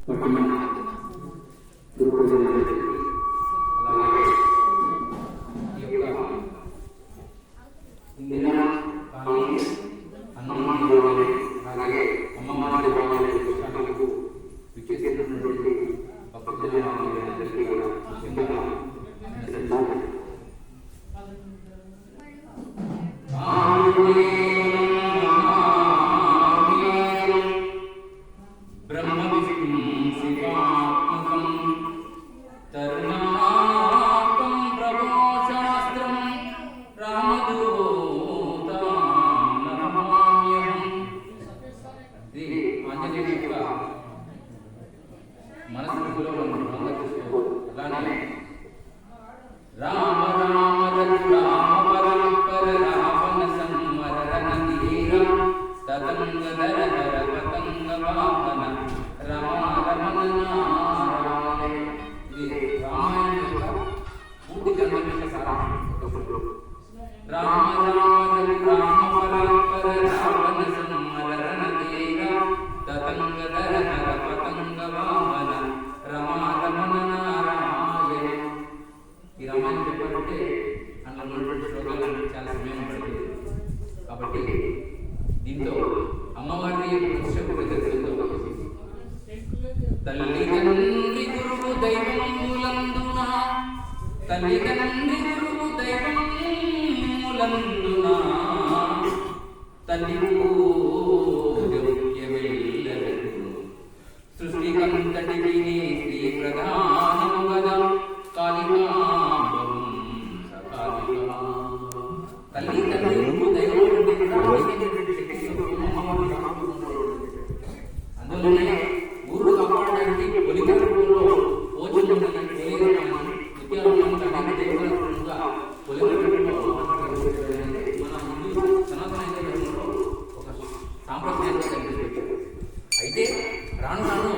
పట్టణ గురు ప్రజలకు అలాగే ఈ యొక్క ఇందిరా కాలనీ అన్నమ్మ దేవాలయం అలాగే అమ్మమ్మ దేవాలయం శాఖలకు విచ్చేసినటువంటి భక్తులందరికీ కూడా ముఖ్యంగా బ్రహ్మ విష్ణు శివాత్మకం తరుణాకం ప్రభో శాస్త్రం రామదూతం నమామ్యహం. ఇది ఆంజనేయుని యొక్క మనస్సులో అలానే రామ రామ రామ పరంపర రావణ సంవర రణధీర తతంగధర ధర పతంగ వాహన రమ రమణ నారాయణ. ఇది రామాయణ యొక్క పూర్తి గ్రంథం యొక్క సారాంశం. రామ రామ రామ పరంపర రావణ సంవర రణధీర తతంగధర ధర పతంగ వాహన రమ రమణ నారాయణ. ఈ రామాయణం చెప్పాలంటే అందులో ఉన్నటువంటి శ్లోకాలను చాలా సమయం పడుతుంది. కాబట్టి దీంతో అమ్మవారిని పురుషుడు తెలుసుకుందాం. తల్లిదండ్రి గురువు దైవములందున తల్లిదండ్రి గురువు దైవములందున తల్లి సృష్టికంతటికి శ్రీ ప్రధానము గద కాళికాంబం సకాళికా. తల్లి తండ్రి అందులోనే ఊరు కాపాడడానికి పొలిగరులో మన హిందూ సనాతన ఒక సాంప్రదాయంగా కనిపిస్తుంది. అయితే రాను రాను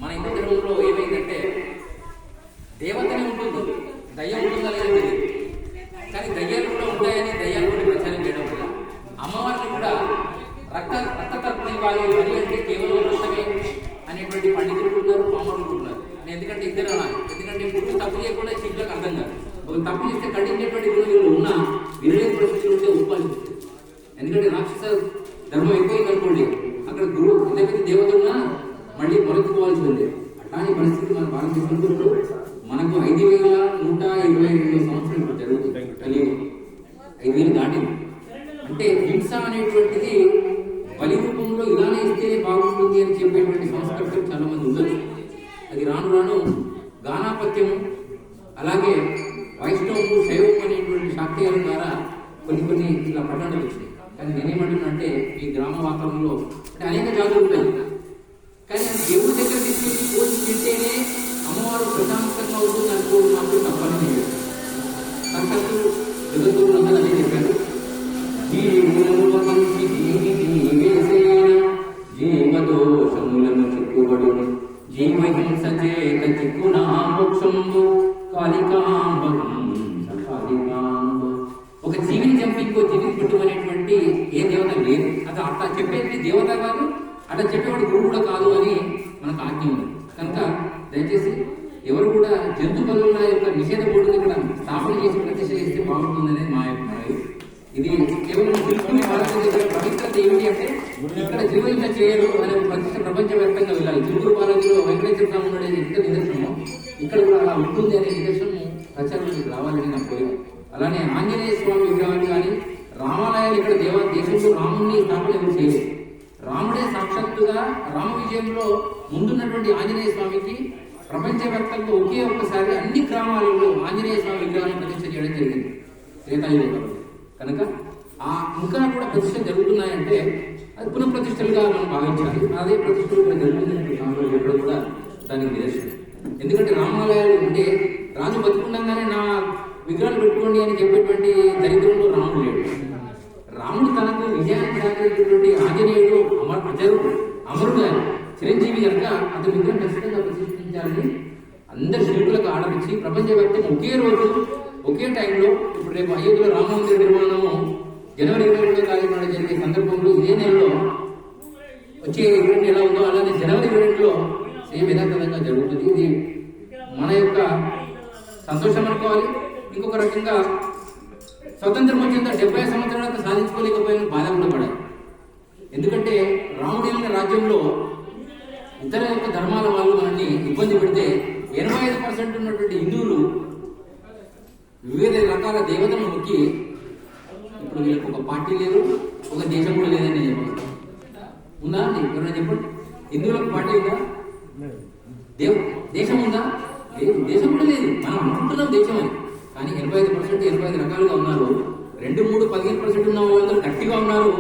మన హిందూ ధర్మంలో ఏమైందంటే దేవతనే ఉంటుంది, దయ్యం ఉంటుందా లేదా తెలియదు. కానీ దయ్యాలు కూడా ఉంటాయని దయ్యాలు కూడా ప్రచారం చేయడం వల్ల అమ్మవారిని కూడా రక్తతత్వం ఇవ్వాలి. మరి అంటే కేవలం రక్తమే అనేటువంటి పండితులు ఉన్నారు, పాములు ఉన్నారు. ఎందుకంటే ఇద్దరు అన్నారు. ఎందుకంటే ఇప్పుడు తప్పు చేయకుండా శివులకు అర్థం కాదు. ఒక తప్పు చేస్తే ఖండించేటువంటి గురువులు ఉన్న వినలేని పరిస్థితులు ఉంటే ఉపాధిస్తుంది. ఎందుకంటే రాక్షస ధర్మం ఎక్కువైంది అనుకోండి, అక్కడ గురువు ఎంతమంది దేవతలున్నా మళ్ళీ మొలెత్తుకోవాల్సి ఉంది. అట్లాంటి పరిస్థితి మన భారతదేశంలో మనకు 5122 సంవత్సరాలు జరుగుతుంది. కలియుగం 5000 దాటింది. అంటే హింస అనేటువంటిది బలి రూపంలో ఇలానే ఇస్తే బాగుంటుంది అని చెప్పేటువంటి సంస్కృతులు చాలా మంది ఉండొచ్చు. అది రాను రాను గానాపత్యము అలాగే వైష్ణవము శైవం అనేటువంటి శాక్తీయాల ద్వారా కొన్ని ఇలా పట్టణాలు వచ్చినాయి. కానీ నేనేమంటున్నా అంటే ఈ గ్రామ వాతావరణంలో అంటే అనేక జాతులు ఉంటాయి. కానీ దేవుడి దగ్గర తీసుకెళ్ళి పోసి తింటేనే అమ్మవారు ప్రశాంతంగా అవుతుంది అనుకోవడం మాత్రం తప్పని సాక్షాత్తు జగద్గురు అందరూ అదే చెప్పారు. జీవదోషములను చిక్కుబడు జీవహింస చేత చిక్కునా మోక్షంబు కాళికాంబం సకాళికాంబ. ఒక జీవిని చంపి ఇంకో జీవిని పెట్టుకునేటువంటి ఏ దేవత లేదు. అది అట్లా చెప్పేది దేవత కాదు, అట్లా చెప్పేవాడు గురువు కూడా కాదు అని మనకు ఆజ్ఞ ఉంది. కనుక దయచేసి ఎవరు కూడా జంతు బలుల యొక్క నిషేధ బోర్డుని ఇక్కడ స్థాపన చేసి ప్రతిష్ట చేస్తే బాగుంటుందనేది మా అభిప్రాయం. ఇది కేవలం తెలుసుకునే వాళ్ళ పవిత్రత ఏమిటి అంటే ఇక్కడ జీవిత చేయరు అనే ప్రతిష్ట ప్రపంచవ్యాప్తంగా వెళ్ళాలి. చిత్తూరు బాలాజీలో వెంకటేశ్వర స్వామి అనేది ఇంత నిదర్శనం. ఇక్కడ కూడా అలా ఉంటుంది అనే నిదర్శనం ప్రచారంలోకి రావాలని నా కోరిక. అలానే ఆంజనేయ స్వామి విగ్రహాలు కానీ రామాలయాలు ఇక్కడ దేశంలో రాముడిని స్థాపన ఎవరు చేయలేదు. రాముడే సాక్షాత్తుగా రామ విజయంలో ముందున్నటువంటి ఆంజనేయ స్వామికి ప్రపంచవ్యాప్తంగా ఒకే ఒక్కసారి అన్ని గ్రామాలలో ఆంజనేయ స్వామి విగ్రహాలను ప్రతిష్ట చేయడం జరిగింది త్రేతాయుగంలో. కనుక ఆ ఇంకా కూడా ప్రతిష్టలు జరుగుతున్నాయంటే అది పునఃప్రతిష్టలుగా మనం భావించాలి. అదే ప్రతిష్టలు ఇక్కడ జరుగుతున్నటువంటి ఎక్కడ కూడా దానికి నిదర్శనం. ఎందుకంటే రామాలయాలు ఉంటే రాజు బతుకుండగానే నా విగ్రహాలు పెట్టుకోండి అని చెప్పేటువంటి దరిద్రంలో రాముడు లేడు. రాముడు తనకు విజయాన్ని సాధించినటువంటి ఆంజనేయుడు అమరుడు ఆయన చిరంజీవి కనుక అతని విగ్రహం ఖచ్చితంగా ప్రతిష్ఠించాలని అందరి శిల్పులకు ఆడపించి ప్రపంచవ్యాప్తంగా ఒకే రోజు ఒకే టైంలో ఇప్పుడు రేపు అయోధ్యలో రామ మందిర నిర్మాణము జనవరి 22వ తారీఖు నాడు జరిగే సందర్భంలో ఇదే నెలలో వచ్చే ఈవెంట్ ఎలా ఉందో అలానే జనవరి 22లో సేమ్ యథాతథంగా జరుగుతుంది. ఇది మన యొక్క సంతోషం అనుకోవాలి. ఇంకొక రకంగా స్వతంత్రం వచ్చిన 70 సంవత్సరాలకు సాధించుకోలేకపోయిన బాధ కూడా పడాలి. ఎందుకంటే రాముడి రాజ్యంలో ఇతర యొక్క ధర్మాల వాళ్ళు మనల్ని ఇబ్బంది పెడితే 85% ఉన్నటువంటి హిందువులు వివిధ రకాల దేవతలను మొక్కి ఇప్పుడు వీళ్ళకి ఒక పార్టీ లేదు, ఒక దేశం కూడా లేదని నేను చెప్పాను. ఉందా అండి? ఎవరైనా చెప్పండి. హిందువులకు పార్టీ ఉందా? దేశం ఉందా? లేదు, దేశం కూడా లేదు. మనం అనుకుంటున్నాం దేశం అని. కానీ 85% 85 రకాలుగా ఉన్నారు. 2, 3, 15% ఉన్న వాళ్ళందరూ గట్టిగా ఉన్నారు.